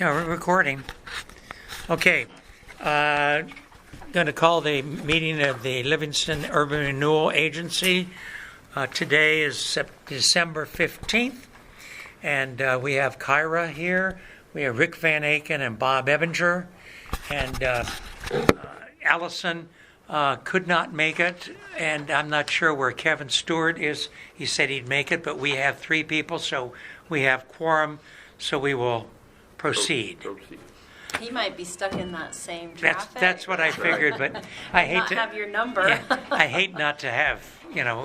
Yeah, we're recording. Okay. Going to call the meeting of the Livingston Urban Renewal Agency. Today is December 15th, and we have Kyra here. We have Rick Van Aken and Bob Ebinger, and Allison could not make it, and I'm not sure where Kevin Stewart is. He said he'd make it, but we have three people, so we have quorum, so we will proceed. He might be stuck in that same traffic. That's what I figured, but I hate to have your number. Yeah, I hate not to have.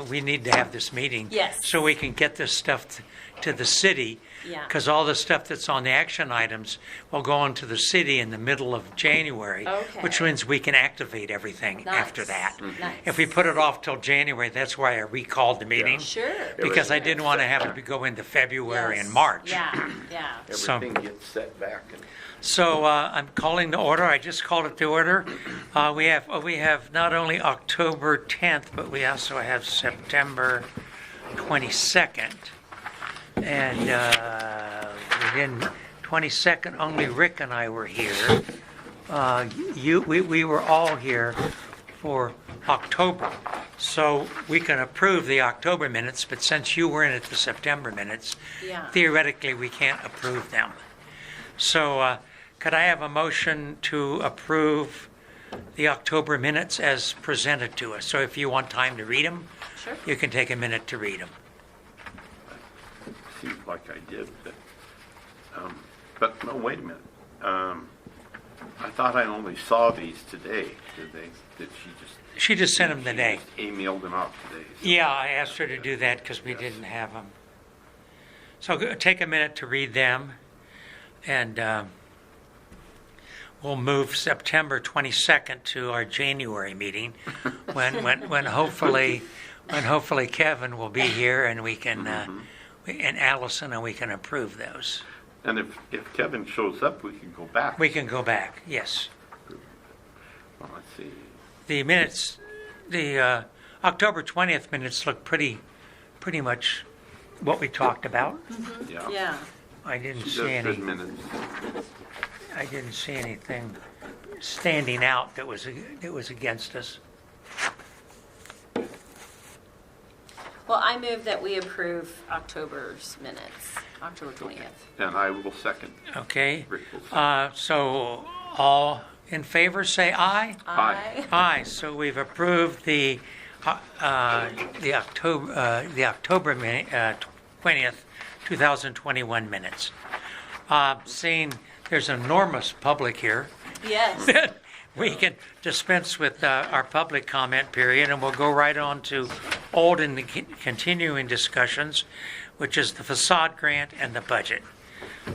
We need to have this meeting, yes, so we can get this stuff to the city. Because all the stuff that's on the action items will go on to the city in the middle of January, which means we can activate everything after that. Nice. If we put it off till January, that's why I recalled the meeting. Sure. Because I didn't want to have it go into February and March. Yeah. Everything gets set back. So I'm calling to order. I just called it to order. We have not only October 10th, but we also have September 22nd. And we didn't. 22nd, only Rick and I were here. We were all here for October, so we can approve the October minutes. But since you weren't at the September minutes, theoretically we can't approve them. So, could I have a motion to approve the October minutes as presented to us? So, if you want time to read them, sure, you can take a minute to read them. Seems like I did, but no, wait a minute. I thought I only saw these today. Did she just? She just sent them today. Emailed them out today. So. Yeah, I asked her to do that because we didn't have them. So take a minute to read them, and we'll move September 22nd to our January meeting, when hopefully Kevin will be here and we can. And Allison, and we can approve those. And if Kevin shows up, we can go back. We can go back, yes. Well, let's see. The minutes, the October 20th minutes look pretty much what we talked about. Mm-hmm. Yeah. I didn't see any. Minutes. I didn't see anything standing out that was against us. Well, I move that we approve October's minutes, October 20th. And I will second. Okay. Rick will second. So all in favor say aye. Aye. Aye. So we've approved the October 20th, 2021 minutes. Seeing there's enormous public here. Yes. We can dispense with our public comment period, and we'll go right on to old and continuing discussions, which is the facade grant and the budget.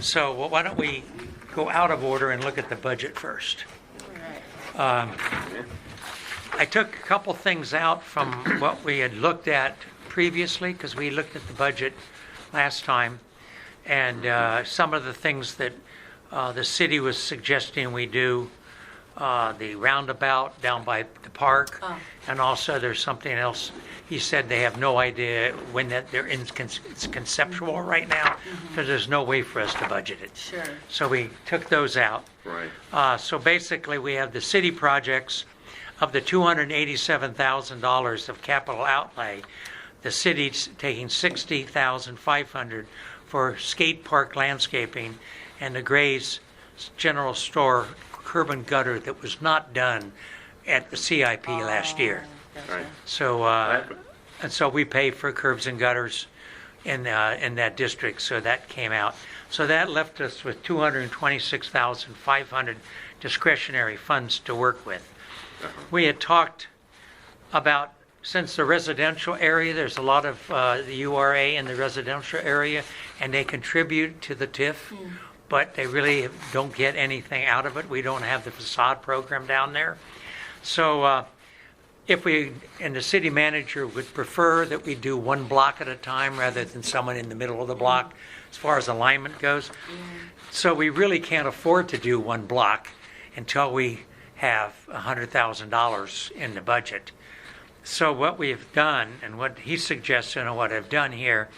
So why don't we go out of order and look at the budget first? All right. I took a couple things out from what we had looked at previously, because we looked at the budget last time, and some of the things that the city was suggesting we do. The roundabout down by the park, and also there's something else. He said they have no idea when it's conceptual right now, because there's no way for us to budget it. Sure. So we took those out. Right. So basically, we have the city projects of the $287,000 of capital outlay. The city's taking $60,500 for skate park landscaping, and the Gray's General Store curb and gutter that was not done at the CIP last year. Right. So and so we pay for curbs and gutters in that district, so that came out. So that left us with $226,500 discretionary funds to work with. We had talked about, since the residential area, there's a lot of the URA in the residential area, and they contribute to the TIF. But they really don't get anything out of it. We don't have the facade program down there. So if we, and the city manager would prefer that we do one block at a time rather than someone in the middle of the block as far as alignment goes. So we really can't afford to do one block until we have $100,000 in the budget. So what we've done, and what he suggested and what I've done here,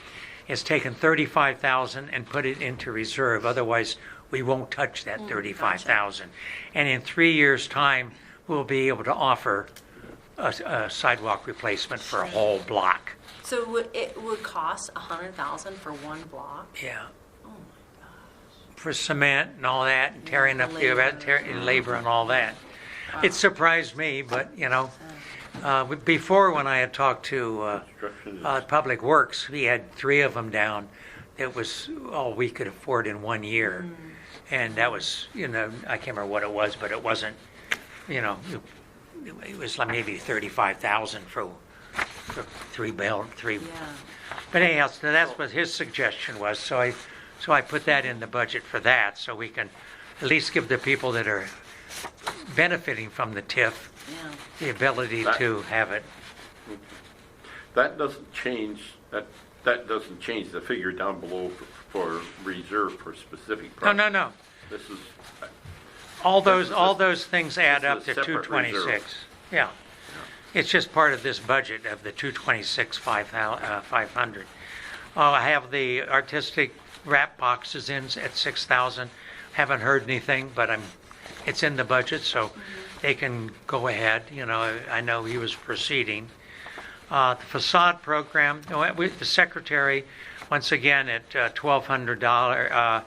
is taken $35,000 and put it into reserve. Otherwise, we won't touch that 35,000. And in 3 years' time, we'll be able to offer a sidewalk replacement for a whole block. So it would cost 100,000 for one block? Yeah. Oh my gosh. For cement and all that, and tearing up the labor and all that. Wow. It surprised me, but, before when I had talked to Public Works, we had 3 of them down. It was all we could afford in 1 year. And that was, I can't remember what it was, but it wasn't, it was like maybe 35,000 for 3 bill, 3. Yeah. But anyhow, so that's what his suggestion was. So I put that in the budget for that, so we can at least give the people that are benefiting from the TIF Yeah. the ability to have it. That doesn't change, that doesn't change the figure down below for reserve for specific projects. No. This is, All This those is things add this up is to a separate 226. reserve. Yeah. It's just part of this budget of the 226,500. I have the artistic wrap boxes in at 6,000. Haven't heard anything, but it's in the budget, so they can go ahead. I know he was proceeding. The facade program, the secretary, once again at $1,200,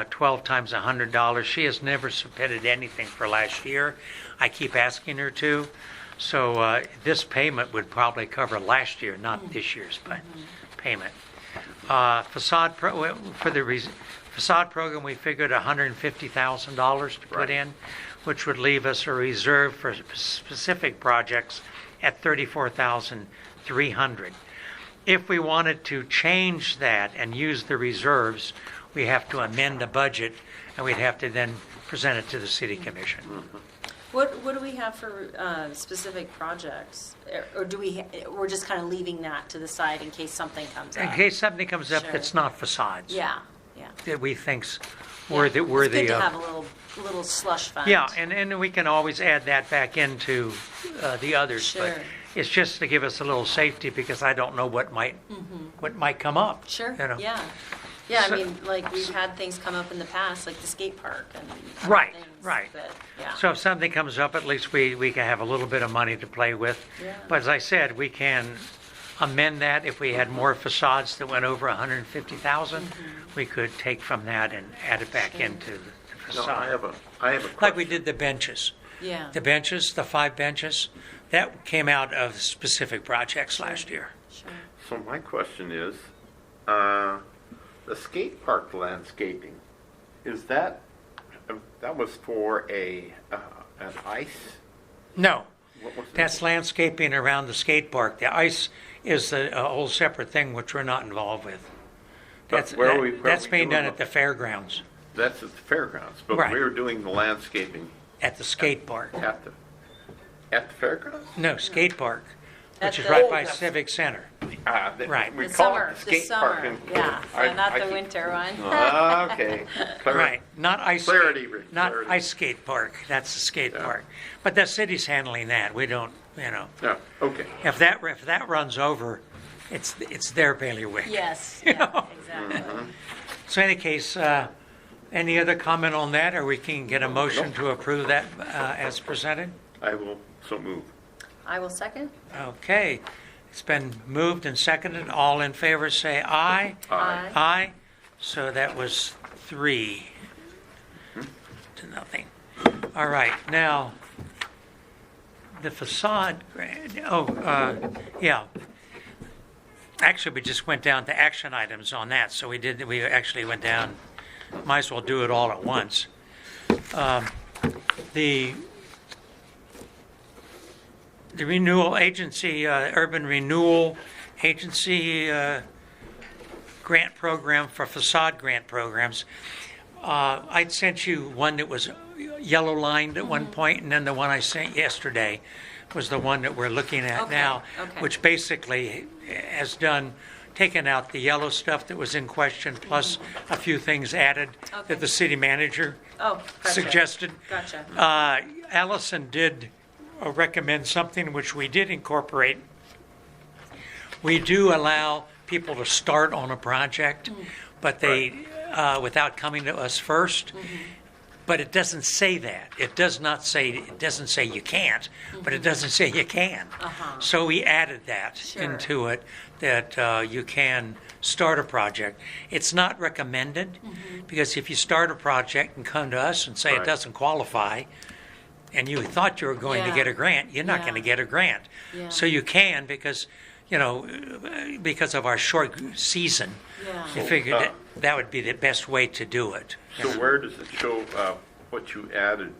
12 times $100. She has never submitted anything for last year. I keep asking her to. So this payment would probably cover last year, not this year's payment. For the facade program, we figured $150,000 to put in, which would leave us a reserve for specific projects at $34,300. If we wanted to change that and use the reserves, we have to amend the budget, and we'd have to then present it to the city commission. What do we have for specific projects? Or we're just kind of leaving that to the side in case something comes up? In case something comes up Sure. that's not facades, Yeah. that we think's Yeah. worthy It's good to of. have a little slush fund. Yeah, and we can always add that back into the others. But Sure. it's just to give us a little safety, because I don't know what might come up. Sure, Yeah, Yeah, So- I mean, like, we've had things come up in the past, like the skate park and other Right, things, right. but, yeah. So if something comes up, at least we can have a little bit of money to play with. Yeah. But as I said, we can amend that. If we had more facades that went over 150,000, we could take from that and add it back into the no, facade. I have a question. Like we did the benches. Yeah. The benches, the 5 benches, that came out of specific projects last year. Sure. So my question is, the skate park landscaping, is that was for an ice? No, What was that's landscaping around the skate park. The ice is a whole separate thing which we're not involved with. But where are we That's being doing done at the fairgrounds, That's at the fairgrounds, but Right. we were doing the landscaping at the skate park. at the fairgrounds? No, skate park, At which is the- right Oh, by that's- Civic Center. Right. We The call summer, it the the skate park. summer, and- yeah, I- so not I the keep- winter one. Okay. Right, not ice Clarity, skate, Rick, not clarity. ice skate park. That's the skate Yeah. park. But the city's handling that. We don't, Yeah, okay. If that runs over, it's their bailiwick. Yes, You yeah, know? exactly. So in any case, any other comment on that, or we can get a motion to approve that as presented? I will so move. I will second. Okay, it's been moved and seconded. All in favor say aye. Aye. Aye. So that was 3 to nothing. All right, now, the facade grant, yeah. Actually, we just went down to action items on that, so we actually went down, might as well do it all at once. The renewal agency, urban renewal agency grant program for facade grant programs. I'd sent you one that was yellow lined at one point, and then the one I sent yesterday was the one that we're looking at Okay, now, okay. which basically has taken out the yellow stuff that was in question, plus a few things added Okay. that the city manager Oh, gotcha. suggested. Gotcha. Allison did recommend something which we did incorporate. We do allow people to start on a project, but they without coming to us first. But it doesn't say that. It doesn't say you can't, but it doesn't say you can. So we added that Sure. into it, that you can start a project. It's not recommended, because if you start a project and come to us and say it Right. doesn't qualify, and you thought you were going to Yeah. get a grant, you're not Yeah. going to get a grant. Yeah. So you can, because, because of our short season, Yeah. we figured that would be the best way to do it. So where does it show what you added?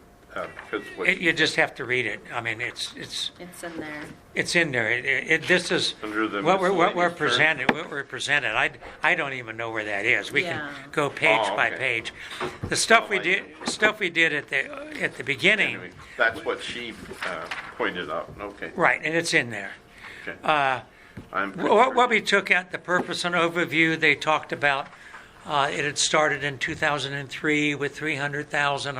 Because You just have to read it. I mean, it's It's in there. It's in there. This is Under the what we're miscellaneous presented. What we're presented. I don't even know where that is. We Yeah. can go page Oh, by okay. page. The stuff Oh, we I did at the beginning, anyway, that's what she pointed out. Okay. right? And it's in there. Okay. I'm What we took out, the purpose and overview, they talked about. It had started in 2003 with 300,000.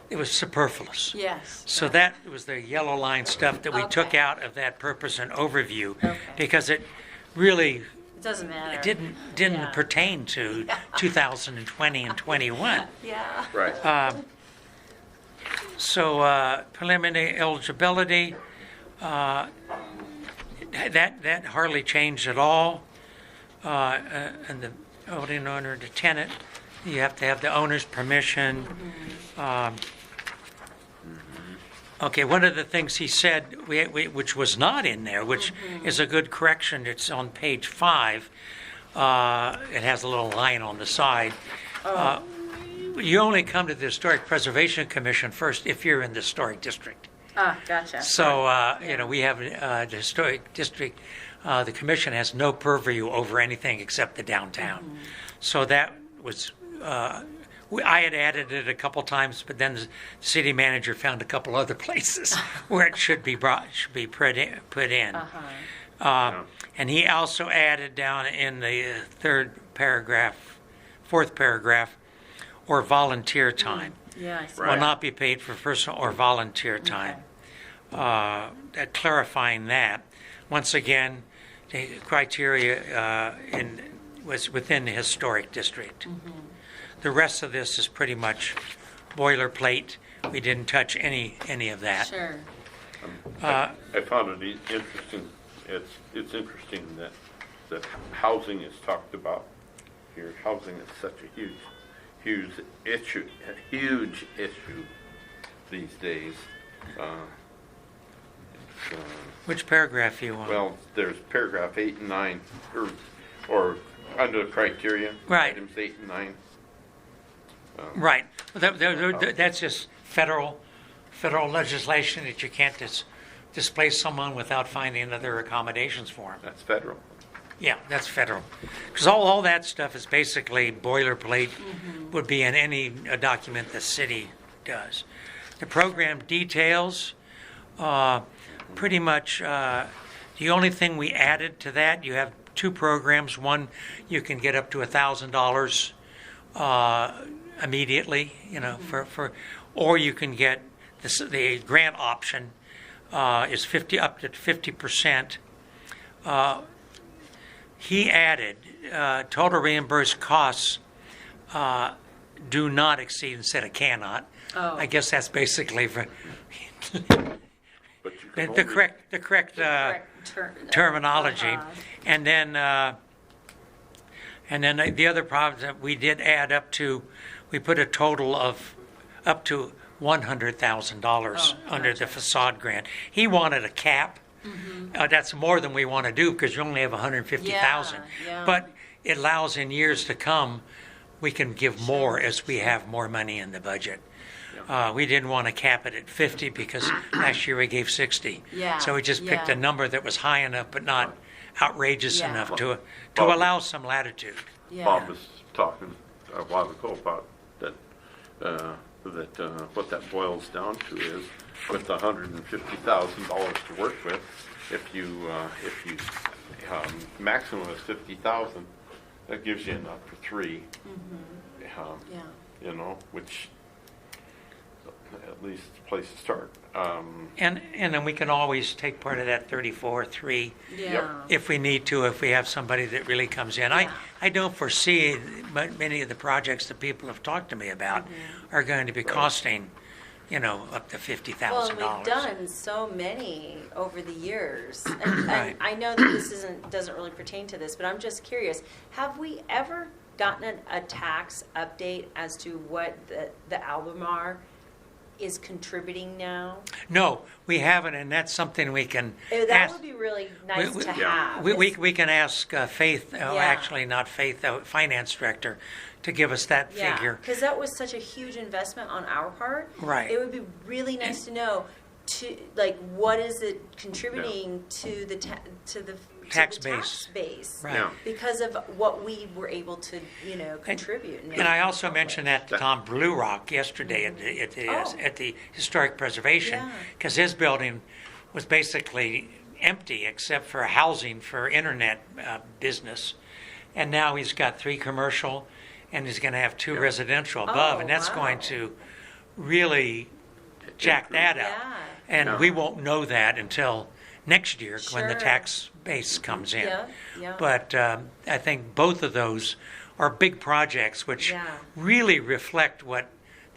It was superfluous. Yes. So that was the yellow line stuff that we took Okay. out of that purpose and overview, Okay. because it really It doesn't matter. didn't Yeah. pertain to 2020 and 21. Yeah. right. So preliminary eligibility, that hardly changed at all. And the building owner, the tenant, you have to have the owner's permission. Okay, one of the things he said, which was not in there, which is a good correction, it's on page 5. It has a little line on the side. You only come to the Historic Preservation Commission first if you're in the historic district. Ah, gotcha. So, we have the historic district, the commission has no purview over anything except the downtown. So that was, I had added it a couple times, but then the city manager found a couple other places where it should be put in. And he also added down in the fourth paragraph, or volunteer time. Yeah, I see. Right. Will not be paid for personal or volunteer time. Clarifying that. Once again, the criteria was within the historic district. The rest of this is pretty much boilerplate. We didn't touch any of that. Sure. I found it interesting. It's interesting that housing is talked about here. Housing is such a huge issue these days. Which paragraph you want? Well, there's paragraph 8 and 9, or under the criteria, Right. items 8 and 9. Right. That's just federal legislation that you can't displace someone without finding other accommodations for them. That's federal. Yeah, that's federal. Because all that stuff is basically boilerplate, would be in any document the city does. The program details, pretty much the only thing we added to that, you have 2 programs. One, you can get up to $1,000 immediately, or you can get the grant option is up to 50%. He added total reimbursed costs do not exceed instead of cannot. Oh. I guess that's basically for But you can the only- correct terminology. And then the other problems that we did add up to, we put a total of up to $100,000 under the facade grant. He wanted a cap. That's more than we want to do because you only have 150,000. Yeah. But it allows in years to come, we can give more as we have more money in the budget. We didn't want to cap it at 50 because last year we gave 60. Yeah, So we just picked yeah. a number that was high enough but not outrageous Yeah. enough to Well, allow some latitude. Yeah. Bob was talking a while ago about that what that boils down to is with $150,000 to work with, if you maximum is 50,000, that gives you enough for 3. Yeah. Which at least a place to start. And then we can always take part of that 34-3 Yeah. if we need to, if we have somebody that really comes in. Yeah. I don't foresee many of the projects that people have talked to me about are going to be costing, up to $50,000. Well, and we've done so many over the years, and Right. I know that this doesn't really pertain to this, but I'm just curious. Have we ever gotten a tax update as to what the Albemarle is contributing now? No, we haven't, and that's something we can That ask. would be really nice to Yeah. have. We can ask Faith, Yeah. actually not Faith, the finance director, to give us that Yeah, figure. because that was such a huge investment on our part. Right. It would be really nice to know, what is it contributing to the Tax tax base? Right. Yeah. Because of what we were able to, contribute. And I also mentioned that to Tom Blue Rock yesterday at the Historic Preservation, Yeah. because his building was basically empty except for housing for internet business. And now he's got 3 commercial, and he's going to have 2 residential above, Oh, and that's wow. going to really jack that up. Yeah. And Yeah. we won't know that until next year when the Sure. tax base comes in. Yeah, yeah. But I think both of those are big projects which Yeah. really reflect what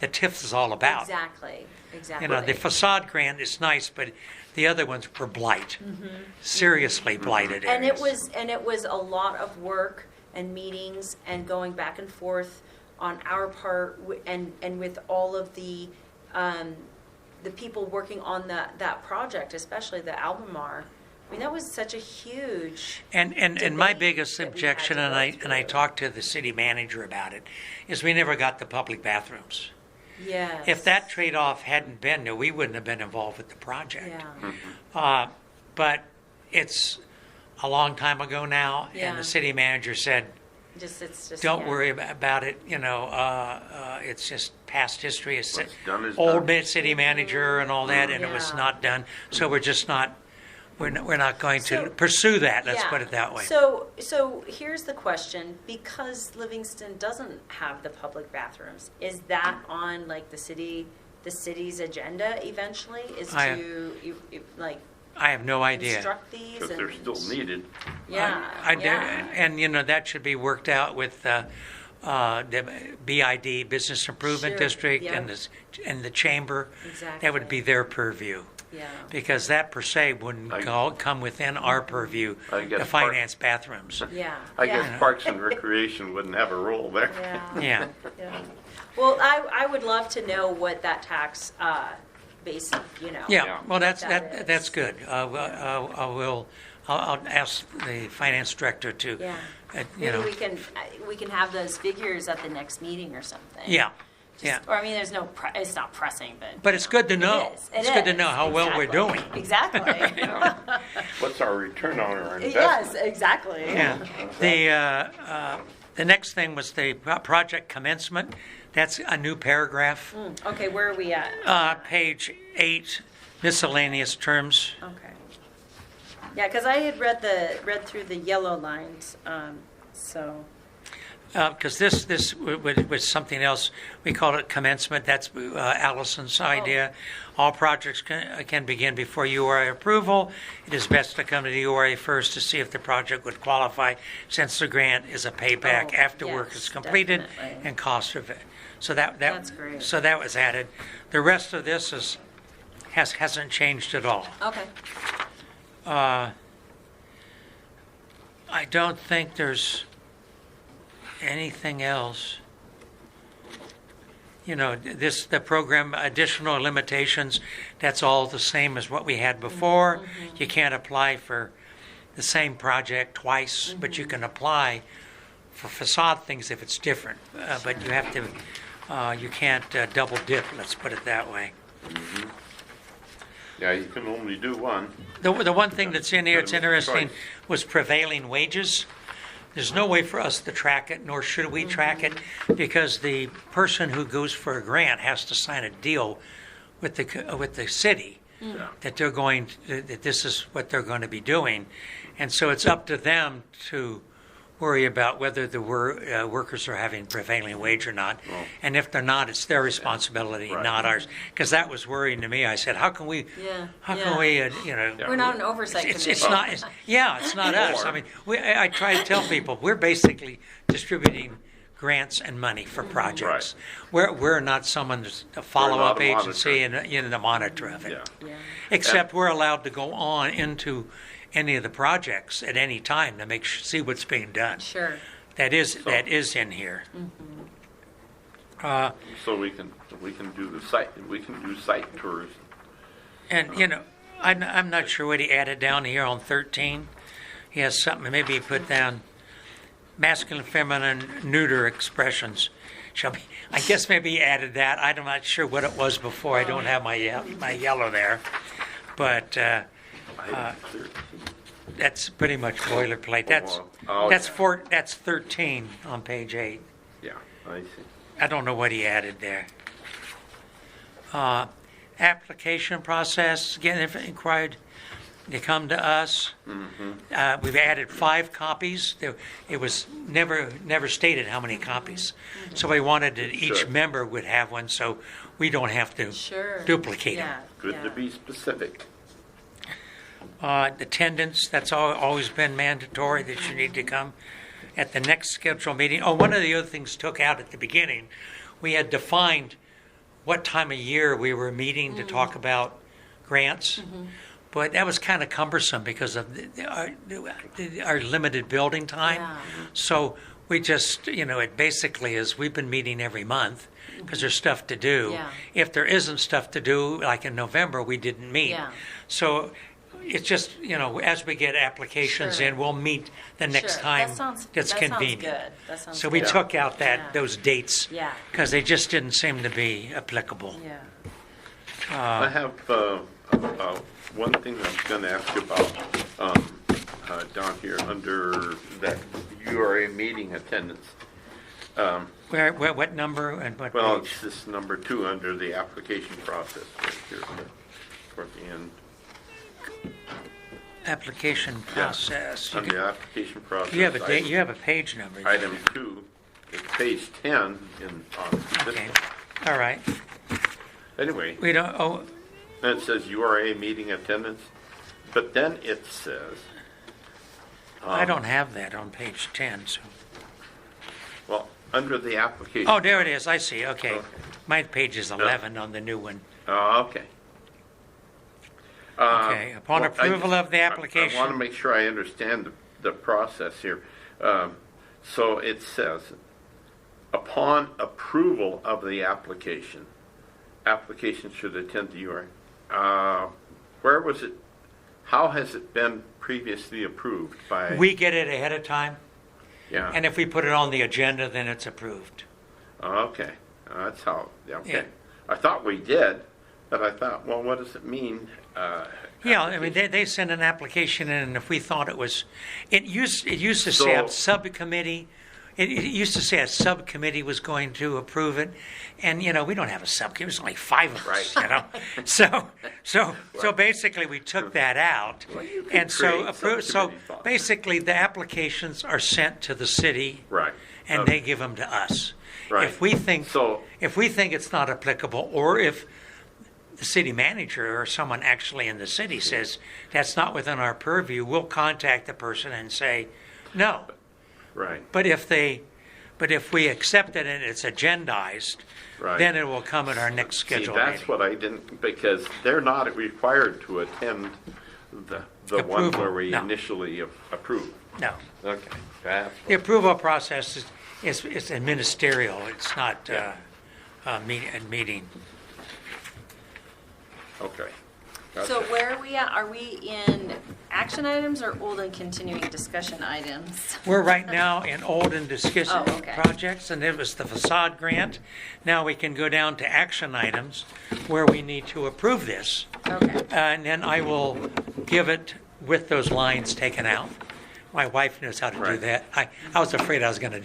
the TIF is all about. Exactly. The facade grant is nice, but the other ones were blight, seriously blighted And areas. it was a lot of work and meetings and going back and forth on our part and with all of the people working on that project, especially the Albemarle. I mean, that was such a huge. And my debate biggest that we had objection, to and go I through. talked to the city manager about it, is we never got the public bathrooms. Yes. If that trade-off hadn't been there, we wouldn't have been involved with the project. Yeah. But it's a long time ago now, Yeah. and the city manager said, It's just. don't yeah. worry about it, it's just past history. It's What's done is old done. city manager and all that, and it was Yeah. not done. So we're not going to So- pursue that, let's Yeah. put it that way. So here's the question: because Livingston doesn't have the public bathrooms, is that on the city's agenda eventually? Is I- to I have no idea. construct these? Because they're and- still needed. Yeah. I yeah. And, that should be worked out with the BID, Business Improvement Sure, District, yeah. and the chamber. That would be Exactly. their purview. Yeah. Because that per se wouldn't come within our purview, I guess the finance bathrooms. Yeah. I yeah. guess Parks and Recreation wouldn't have a role there. Yeah. Yeah. Yeah. Well, I would love to know what that tax base, Yeah, Yeah. well, that that's is. good. I'll ask the finance director to, Yeah. you Maybe know, we can have those figures at the next meeting or something. yeah, Just- yeah. Or it's not pressing, but. But it's good to know. It is. It's good to know how well we're Exactly. doing. Exactly. What's our return on our Yes, investment? exactly. Yeah. The next thing was the project commencement. That's a new paragraph. Okay, where are we at? Page 8, miscellaneous terms. Okay. Yeah, because I had read through the yellow lines, so. Because this was something else. We call it commencement. That's Allison's idea. All projects can begin before URA approval. It is best to come to the URA first to see if the project would qualify, since the grant is a payback Oh, after work yes, is completed definitely. and cost of it. So that That's great. So that was added. The rest of this hasn't changed at all. Okay. I don't think there's anything else. The program, additional limitations, that's all the same as what we had before. You can't apply for the same project twice, but you can apply for facade things if it's different. But you have to, you can't double dip, let's put it that way. Yeah, you can only do one. The one thing that's in here, it's Gotta make a interesting, choice. was prevailing wages. There's no way for us to track it, nor should we track it, because the person who goes for a grant has to sign a deal with the city Yeah. that that this is what they're going to be doing, and so it's up to them to worry about whether the workers are having prevailing wage or not. Well. And if they're not, it's their responsibility, Right. not ours. Because that was worrying to me. I said, how can we, Yeah, how yeah. can we, Yeah. We're not an oversight committee. it's not, it's not us. I mean, I try to tell people, we're basically distributing grants and money for projects. We're not someone's a follow-up We're not a agency and, the monitor of it. Yeah. Yeah. Except we're allowed to go on into any of the projects at any time to see what's being done. Sure. That is in here. So we can do site tours. And, I'm not sure what he added down here on 13. He has something, maybe he put down masculine, feminine, neuter expressions. I guess maybe he added that. I'm not sure what it was before. I don't have my yellow there. But that's pretty much boilerplate. That's 13 on page 8. Yeah, I see. I don't know what he added there. Application process, again, if inquired, they come to us. We've added 5 copies. It was never stated how many copies. So we wanted that each Sure. member would have one, so we don't have to Sure. duplicate Yeah. them. Good yeah. to be specific. Attendance, that's always been mandatory, that you need to come at the next scheduled meeting. Oh, one of the other things took out at the beginning, we had defined what time of year we were meeting to talk about grants. But that was kind of cumbersome because of our limited building time. Yeah. So we just, it basically is, we've been meeting every month because there's stuff to do. Yeah. If there isn't stuff to do, like in November, we didn't meet. Yeah. So it's just, as we get applications Sure. in, we'll meet the next Sure. time That sounds convenient. good. That sounds So we good. took out Yeah. those dates Yeah. because they just didn't seem to be applicable. Yeah. I have one thing I was going to ask you about down here under that URA meeting attendance. What number and what Well, page? it's this number 2 under the application process right here toward the end. Application process. Under the application process. You have a date, you have a page number. Item 2, it's page 10 on this Okay, one. all right. Anyway, We don't, and it says URA meeting attendance, but then it says, I don't have that on page 10, so. well, under the application. Oh, there it is, I see, okay. Okay. My page is 11 on the new one. Okay. Okay, upon well, approval of the I want to application, make sure I understand the process here. So it says, upon approval of the application, application should attend the URA. Where was it, how has it been previously approved by? we get it ahead of time, Yeah, and if we put it on the agenda, then it's approved. okay, that's how, Yeah. okay. I thought we did, but I thought, well, what does it mean? Yeah, I mean, they send an application in, and if we thought it was, it used to say a So- subcommittee, it used to say a subcommittee was going to approve it, and, we don't have a subcommittee, there's only 5 of us, Right. So basically, we took that out, Well, you could and so, create so subcommittees on that. basically, the applications are sent to the city, Right. and Okay. they give them to us. Right. If we think So- it's not applicable, or if the city manager or someone actually in the city says that's not within our purview, we'll contact the person and say no. Right, But if we accept it and it's agendized, right. then it will come at our next See, scheduled that's meeting. what I didn't, because they're not required to attend the one Approval, where we no. initially approved. No, Okay, that's, the approval process is ministerial. It's not Yeah. a meeting. okay. So Gotcha. where are we at? Are we in action items or old and continuing discussion items? We're right now in old and discussion Oh, okay. projects, and it was the facade grant. Now we can go down to action items where we need to approve this. Okay. And then I will give it with those lines taken out. My wife knows how to do Right. that. I was afraid I was going to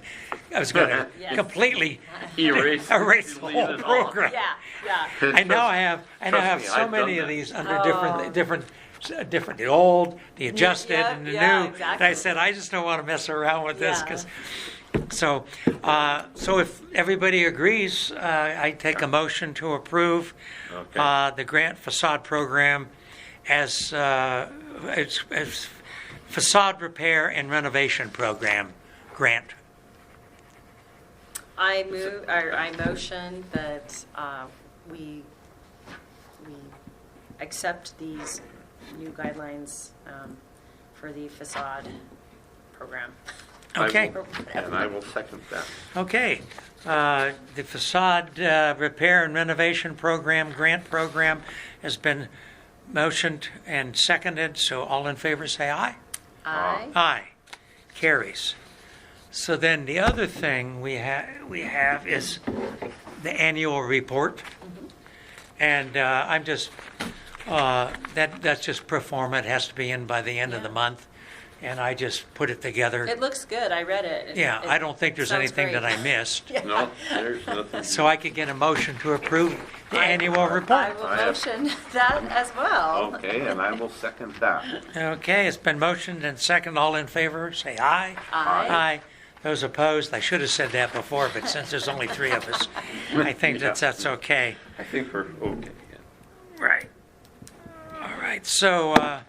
Yes. completely Erase erase the delete whole it all. program. Yeah, yeah. I now have Trust me, so I've many done of that. these under Oh. different different, the old, the adjusted, yeah, and the yeah, new. exactly. And I said, I just don't want to mess around with this, Yeah. because, so if everybody agrees, I take a motion to approve Okay. the grant facade program as facade repair and renovation program grant. I move, or I motion that we accept these new guidelines for the facade program. Okay. And I will second that. Okay, the facade repair and renovation program, grant program, has been motioned and seconded, so all in favor say aye. Aye. Aye, carries. So then the other thing we have is the annual report. And I'm just, that's just pro forma, it has to be in by the end of the Yeah. month, and I just put it together. It looks good. I read it. Yeah, I don't think there's sounds anything great. that I missed. No, there's nothing. So I could get a motion to approve the annual I report. will I have- motion that as well. Okay, and I will second that. Okay, it's been motioned and second. All in favor, say aye. Aye. Aye. Those opposed, I should have said that before, but since there's only three of us, I think that's okay. I think we're okay. Right. All right, so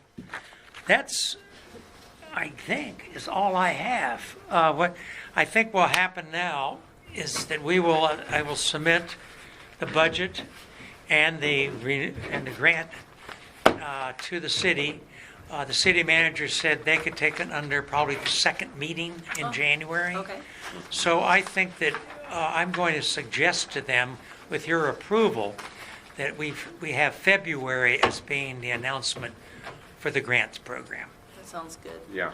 that's, I think, is all I have. What I think will happen now is that I will submit the budget and the grant to the city. The city manager said they could take it under probably the second meeting in January. Okay. So I think that I'm going to suggest to them, with your approval, that we have February as being the announcement for the grants program. That sounds good. Yeah.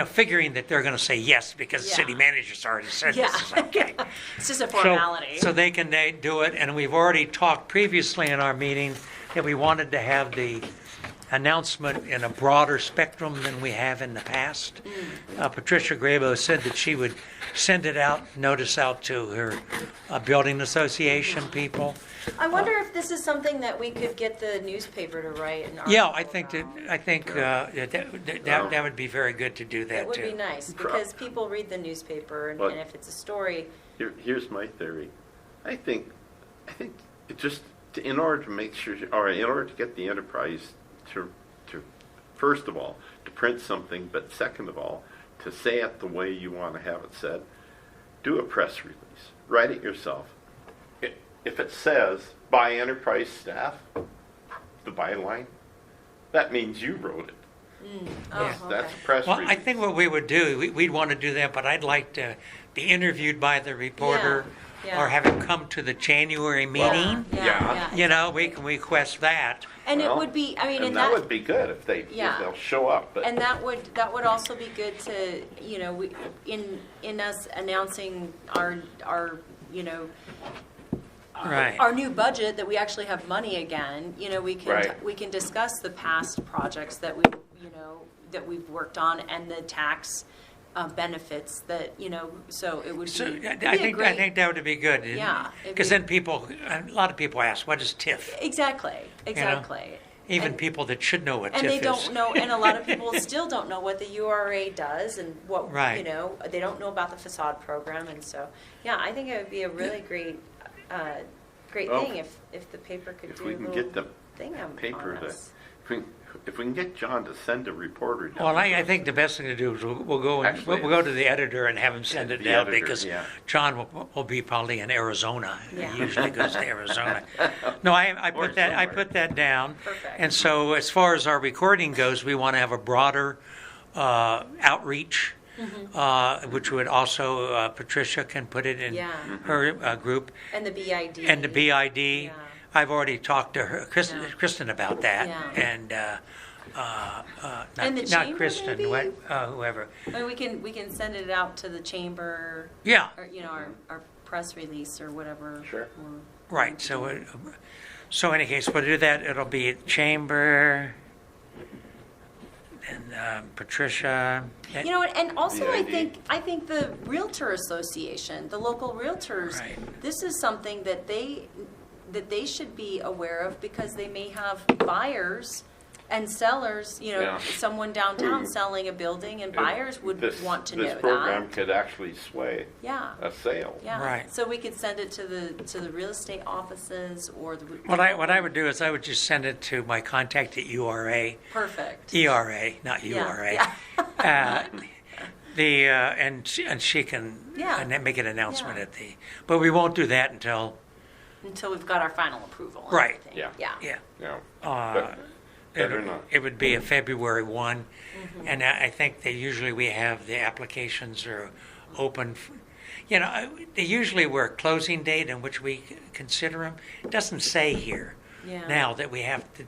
Figuring that they're going to say yes because the city Yeah. manager's already said Yeah. this is okay. It's just a So- formality. So they can do it, and we've already talked previously in our meeting that we wanted to have the announcement in a broader spectrum than we have in the past. Patricia Grabo said that she would send it out, notice out to her building association people. I wonder if this is something that we could get the newspaper to write an article Yeah, I think about. that would be very good to do It that would be too. nice, because people read the newspaper, and Well- and if it's a story, Here's my theory. I think it just, in order to make sure, or in order to get the enterprise to first of all, to print something, but second of all, to say it the way you want to have it said, do a press release. Write it yourself. If it says, by enterprise staff, the byline, that means you wrote it. That's a press Well, release. I think what we would do, we'd want to do that, but I'd like to be interviewed by the reporter Yeah. or have him come to the January meeting. Yeah. You know, we can request that. And it Well, would be, I mean, And that would be good if Yeah. they'll show up, but. and that would also be good to, in us announcing our, Right. our new budget, that we actually have money again, Right. we can discuss the past projects that that we've worked on, and the tax benefits that, so it would So be. it'd I be a think great- that would be good. Yeah, it'd Because be- then a lot of people ask, what is TIF? Exactly. Even And- people that should know what And TIF they is. don't know, and a lot of people still don't know what the URA does, and what, Right. they don't know about the facade program, and so, yeah, I think it would be a really great Well, thing if the paper could If do we a can little get the thing on paper to, us. if we can get John to send a reporter down. Well, I think the best thing to do is we'll go Actually, we'll go to the editor and have him send it the down, editor, because yeah. John will be probably in Arizona. Yeah. He usually goes to Arizona. No, I Or put that down. Perfect. And so as far as our recording goes, we want to have a broader outreach, which would also Patricia can put it in Yeah. her group, And the BID. and the BID. Yeah. I've already talked to her, Yeah. Kristen about that, Yeah. and And the not chamber, Kristen, maybe? whoever. I mean, we can send it out to the chamber, Yeah, or, our press release or whatever. Sure. or- right. So in any case, we'll do that. It'll be at chamber, and Patricia. And also BID. I think the Realtor Association, the local realtors, Right. this is something that they that they should be aware of, because they may have buyers and sellers, Yeah. someone downtown selling a building, and buyers would want to know This that. program could actually sway Yeah. a sale. Yeah. Right. So we could send it to the real estate offices or the. What I would do is I would just send it to my contact at URA, Perfect. ERA, not Yeah, URA. yeah. And she can Yeah. make an announcement Yeah. at but we won't do that until, Until we've got our final approval. and Right. everything. Yeah. Yeah. yeah. No, Uh, better not. It would be a February 1, and I think we have the applications are open. They usually were a closing date in which we consider them. It doesn't say here Yeah. now that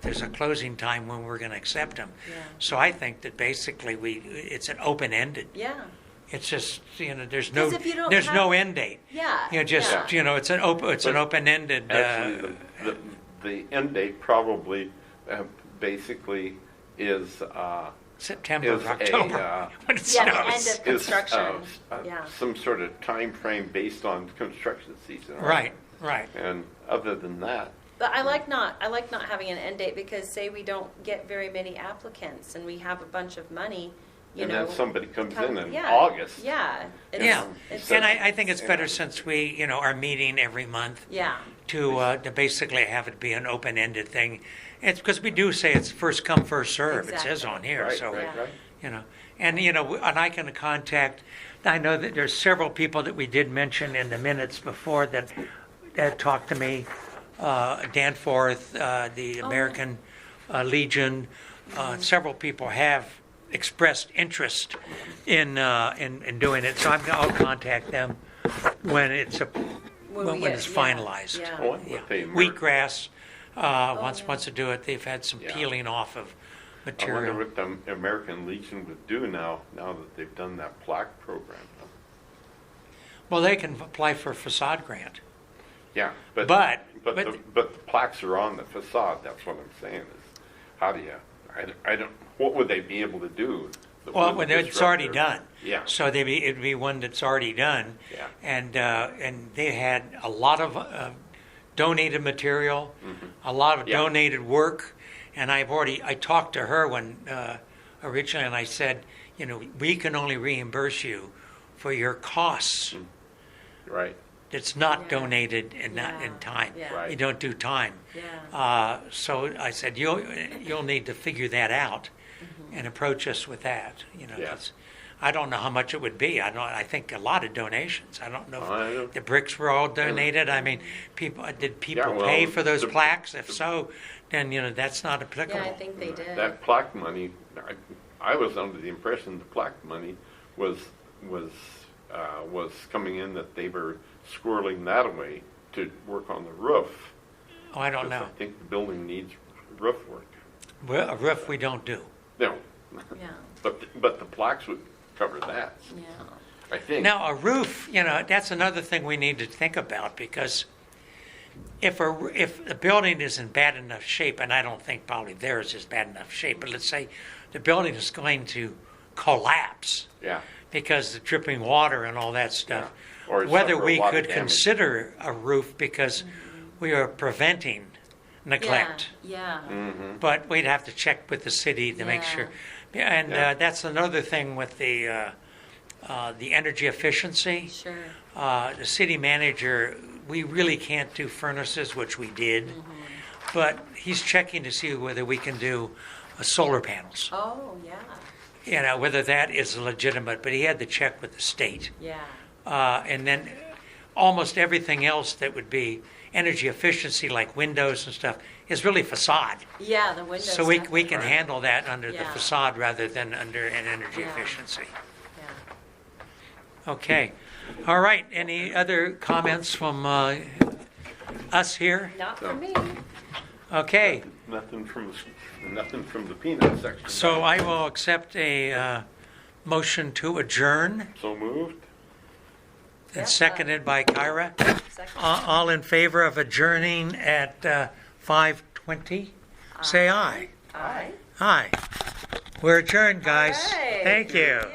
there's a closing time when we're going to accept them. Yeah. So I think that basically it's an open-ended. Yeah. It's just, there's 'Cause if you don't there's no have- end date. Yeah. It's an open-ended. Actually, the end date probably basically is September, is October, when it Yeah, snows. the end of is construction. Yeah. some sort of time frame based on construction season. Right. And other than that, But I like not having an end date, because say we don't get very many applicants and we have a bunch of money, and then somebody comes in yeah, August. Yeah. Yeah, It's, and I think it's better since we, are meeting every month yeah. to basically have it be an open-ended thing. It's because we do say it's first come, first serve. It says Exactly. on here, Right, so, right, right. and I can contact, I know that there's several people that we did mention in the minutes before that talked to me. Danforth, the American Legion, several people have expressed interest in doing it, so I'll contact them when it's finalized. Yeah. Oh, what they Wheatgrass wants yeah. to do it. They've had some Yeah. peeling off of I material. wonder what the American Legion would do now that they've done that plaque program. Well, they can apply for a facade grant. Yeah, but But- the plaques are on the facade. That's what I'm saying. Is how do you? I don't. What would they be able to do? that Well, wouldn't when it's disrupt already their- done. Yeah. So it'd be one that's already done. Yeah. And they had a lot of donated material, a lot of Yeah. donated work, and I talked to her when originally, and I said, we can only reimburse for your costs. Right. It's not Yeah. donated and not Yeah. in time. Yeah. Right. You don't do time. Yeah. So I said, you'll need to figure that out and approach us with that. Yeah. 'Cause I don't know how much it would be. I think a lot of donations. I don't know I if don't- the bricks were all donated. I mean, did people well, pay for those the- plaques? If so, then that's not Yeah, applicable. I think they did. That plaque money, I was under the impression the plaque money was coming in, that they were squirreling that away to work on the roof. Oh, I don't 'Cause know. I think the building needs roof work. Well, a roof we don't do. No, Yeah. but the plaques would cover that, Yeah. I think. Now, a roof, that's another thing we need to think about, because if the building is in bad enough shape, and I don't think probably theirs is bad enough shape, but let's say the building is going to collapse Yeah, because the dripping water and all that stuff, Yeah. Or whether suffer a we lot of could damage. consider a roof because we are preventing neglect. Yeah. Mm-hmm. But we'd have to check with the city to make Yeah. sure. And Yeah. that's another thing with the energy efficiency. Sure. The city manager, we really can't do furnaces, which we did, but he's checking to see whether we can do solar panels. Oh, yeah. Whether that is legitimate, but he had to check with the state. Yeah. And then almost everything else that would be energy efficiency, like windows and stuff, is really facade. Yeah, the windows. So we can definitely. handle that under the Yeah. facade rather than under an energy Yeah. efficiency. Yeah. Okay. All right. Any other comments from us here? Not for me. Okay. nothing from the peanut section. So I will accept a motion to adjourn, So moved? Yeah. and seconded by Kyra. Second. All in favor of adjourning at 5:20? Say aye. Aye. Aye. We're adjourned, guys. All right. Thank you.